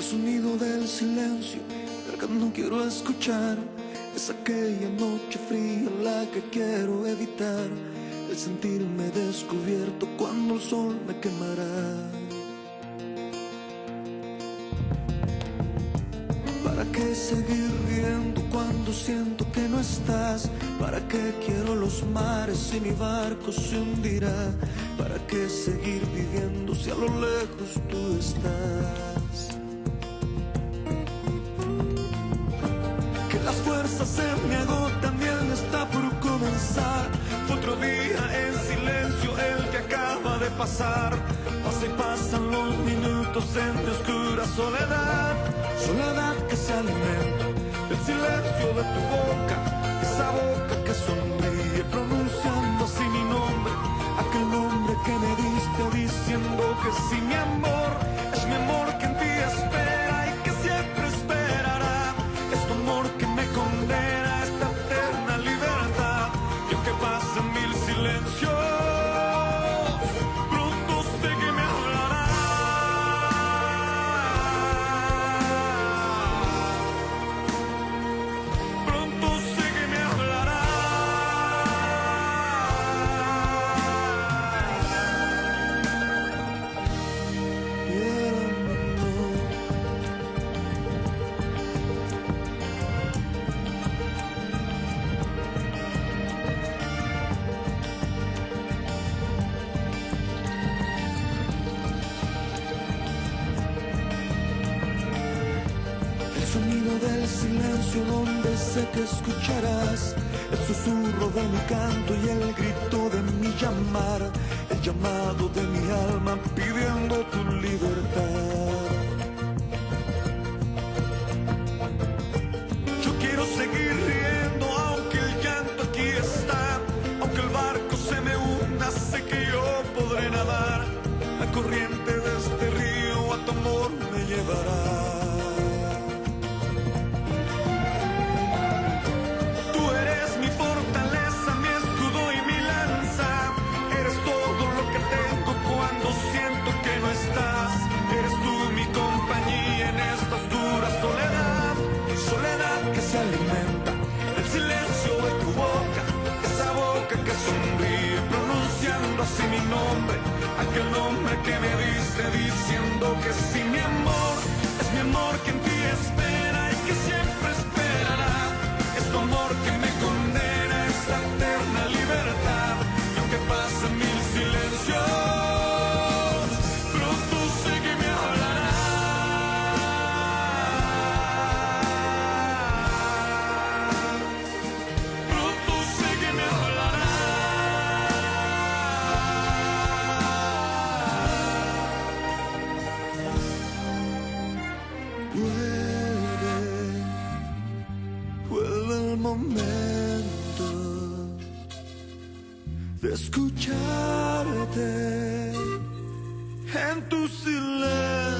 sonido del silencio, el que no quiero escuchar. Es aquella noche fría la que quiero evitar. El sentirme descubierto cuando el sol me quemará. ¿Para qué seguir riendo cuando siento que no estás? ¿Para qué quiero los mares si mi barco se hundirá? ¿Para qué seguir viviendo si a lo lejos tú estás? Que las fuerzas se me agotan y él está por comenzar. Otro día en silencio el que acaba de pasar. Pasa y pasan los minutos en mi oscura soledad. Soledad que se alimenta del silencio de tu boca. Esa boca que sonríe pronunciando así mi nombre. Aquel nombre que me diste diciendo que sí, mi amor. Es mi amor que en ti espera y que siempre esperará. Es tu amor que me condena a esta eterna libertad. Y aunque pasen mil silencios, pronto sé que me hablará. Pronto sé que me hablará. El sonido del silencio donde sé que escucharás el susurro de mi canto y el grito de mi llamar, el llamado de mi alma pidiendo tu libertad. Yo quiero seguir riendo aunque el llanto aquí está, aunque el barco se me hunda, sé que yo podré nadar. La corriente de este río a tu amor me llevará. Se alimenta el silencio de tu boca, esa boca que sonríe pronunciando así mi nombre, aquel nombre que me diste diciendo que sí, mi amor. Es mi amor que en ti espera y que siempre esperará. Es tu amor que me condena a esta eterna libertad. Y aunque pasen mil silencios, pronto sé que me hablará. Vuelve el momento de escucharte en tu silencio.